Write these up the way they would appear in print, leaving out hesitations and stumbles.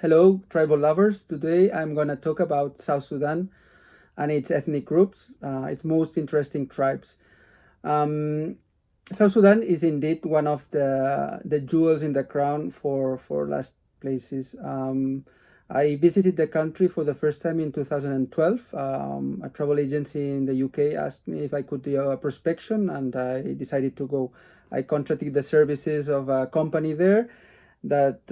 Hello, tribal lovers. Today I'm going to talk about South Sudan and its ethnic groups, its most interesting tribes. Um, South Sudan is indeed one of the jewels in the crown for last places. I visited the country for the first time in 2012. A travel agency in the UK asked me if I could do a prospection, and I decided to go. I contracted the services of a company there that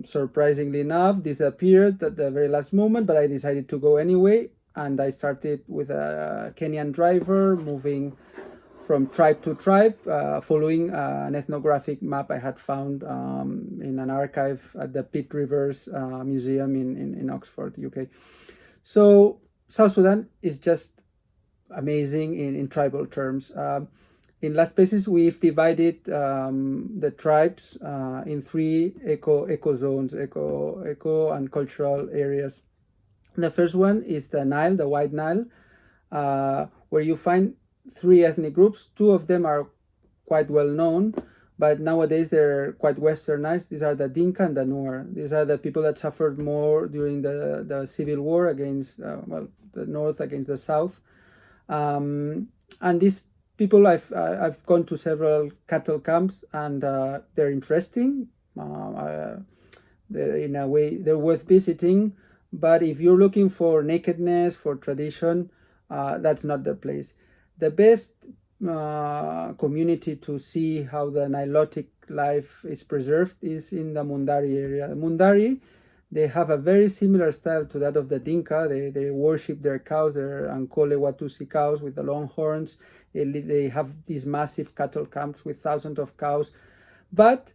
surprisingly enough disappeared at the very last moment, but I decided to go anyway. And I started with a Kenyan driver, moving from tribe to tribe, following an ethnographic map I had found in an archive at the Pitt Rivers Museum in Oxford, UK. So South Sudan is just amazing in tribal terms. In last places, we've divided the tribes in three eco zones, eco and cultural areas. The first one is the Nile, the White Nile, where you find three ethnic groups. Two of them are quite well known, but nowadays they're quite westernized. These are the Dinka and the Nuer. These are the people that suffered more during the civil war against, the north against the south. And these people, I've gone to several cattle camps, and they're interesting. In a way, they're worth visiting. But if you're looking for nakedness, for tradition, that's not the place. The best community to see how the Nilotic life is preserved is in the Mundari area. The Mundari, they have a very similar style to that of the Dinka. They worship their cows, their Ankole Watusi cows with the long horns. They have these massive cattle camps with thousands of cows. But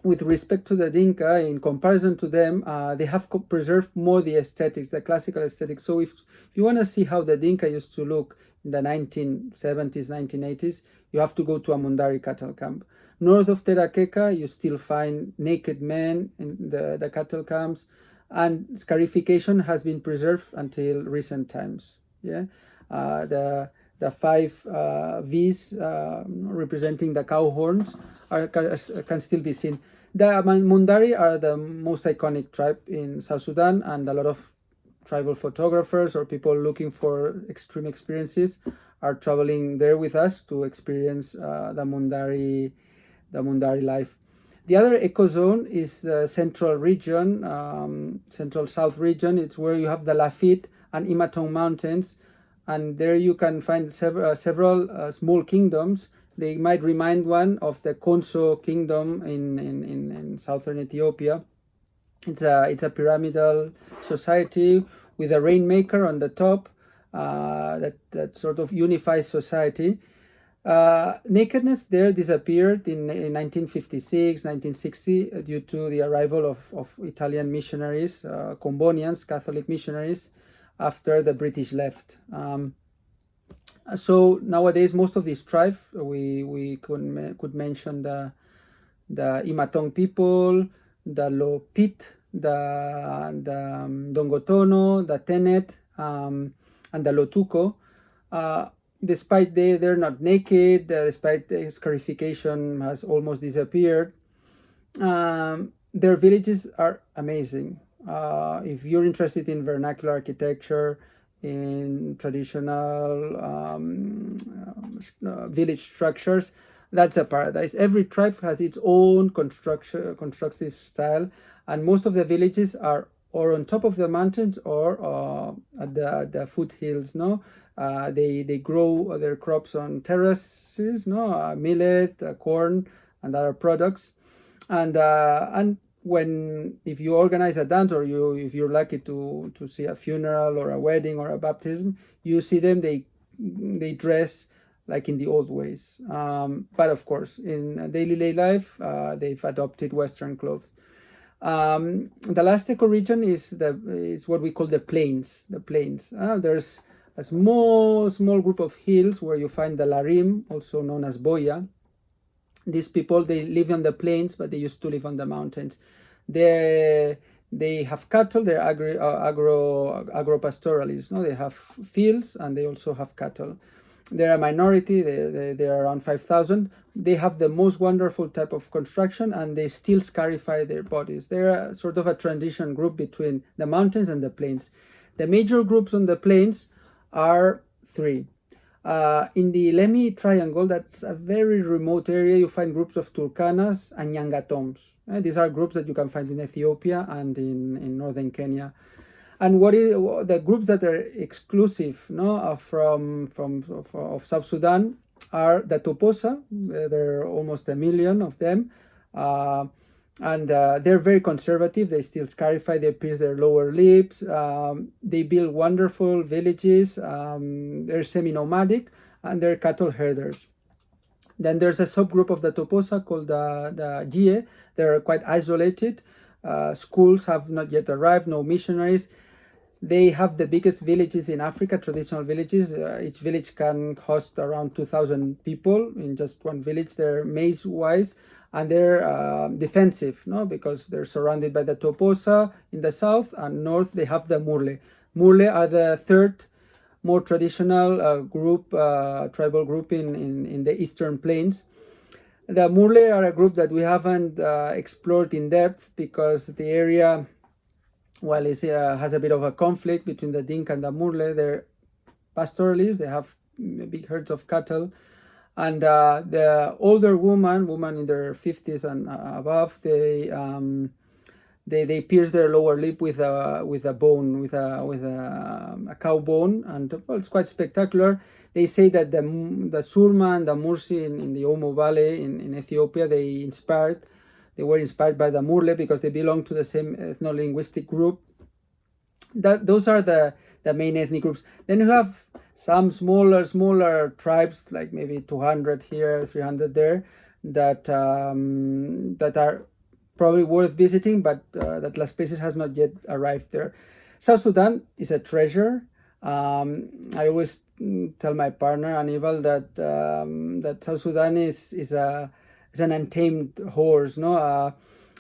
with respect to the Dinka, in comparison to them, they have preserved more the aesthetics, the classical aesthetics. So if you want to see how the Dinka used to look in the 1970s, 1980s, you have to go to a Mundari cattle camp. North of Terakeka, you still find naked men in the cattle camps, and scarification has been preserved until recent times. Yeah, the five V's representing the cow horns can still be seen. The Mundari are the most iconic tribe in South Sudan, and a lot of tribal photographers or people looking for extreme experiences are traveling there with us to experience the Mundari life. The other ecozone is the central region, central south region. It's where you have the Lafitte and Imatong mountains, and there you can find several small kingdoms. They might remind one of the Konso kingdom in southern Ethiopia. It's a pyramidal society with a rainmaker on the top that sort of unifies society. Nakedness there disappeared in 1956, 1960 due to the arrival of Italian missionaries, Combonians, Catholic missionaries, after the British left. So nowadays, most of these tribes, we could mention the Imatong people, the Lopit, the Dongotono, the Tenet, and the Lotuko. Despite they're not naked, despite the scarification has almost disappeared, their villages are amazing. If you're interested in vernacular architecture, in traditional village structures, that's a paradise. Every tribe has its own constructive style, and most of the villages are or on top of the mountains or at the foothills. They grow their crops on terraces, millet, corn, and other products, and if you organize a dance, or if you're lucky to see a funeral or a wedding or a baptism, you see them. They dress like in the old ways, but of course in daily life they've adopted Western clothes. The last ecoregion is what we call the plains. There's a small group of hills where you find the Larim, also known as Boya. These people, they live on the plains, but they used to live on the mountains. They have cattle. They're agro-pastoralists. They have fields, and they also have cattle. They're a minority. They're around 5,000. They have the most wonderful type of construction, and they still scarify their bodies. They're a, sort of a transition group between the mountains and the plains. The major groups on the plains are three. In the Lemi Triangle, that's a very remote area, you find groups of Turkanas and Nyangatoms. These are groups that you can find in Ethiopia and in northern Kenya. And what is the groups that are exclusive, no, of South Sudan are the Toposa. There are almost 1 million of them, and they're very conservative. They still scarify. They pierce their lower lips. They build wonderful villages. They're semi-nomadic, and they're cattle herders. Then there's a subgroup of the Toposa called the Gie. They're quite isolated. Schools have not yet arrived. No missionaries. They have the biggest villages in Africa, traditional villages. Each village can host around 2,000 people in just one village. They're maize-wise, and they're defensive, no, because they're surrounded by the Toposa in the south, and north they have the Murle. Murle are the third more traditional group, tribal group in the eastern plains. The Murle are a group that we haven't explored in depth because the area, well, it has a bit of a conflict between the Dinka and the Murle. They're pastoralists. They have big herds of cattle. And the older woman in their 50s and above, they pierce their lower lip with a bone, with a cow bone, and well, it's quite spectacular. They say that the Surma and the Mursi in the Omo Valley in Ethiopia, they were inspired by the Murle because they belong to the same ethno-linguistic group. Those are the main ethnic groups. Then you have some smaller tribes, like maybe 200 here, 300 there, that are probably worth visiting, but that Las Places has not yet arrived there. South Sudan is a treasure. I always tell my partner Anibal that South Sudan is an untamed horse. No,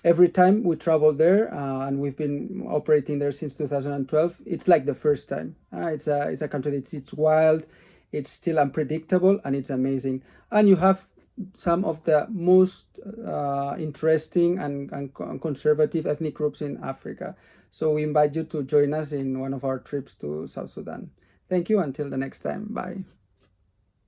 every time we travel there, and we've been operating there since 2012, it's like the first time. It's a country it's wild, it's still unpredictable, and it's amazing. And you have some of the most interesting and conservative ethnic groups in Africa. So we invite you to join us in one of our trips to South Sudan. Thank you. Until the next time. Bye.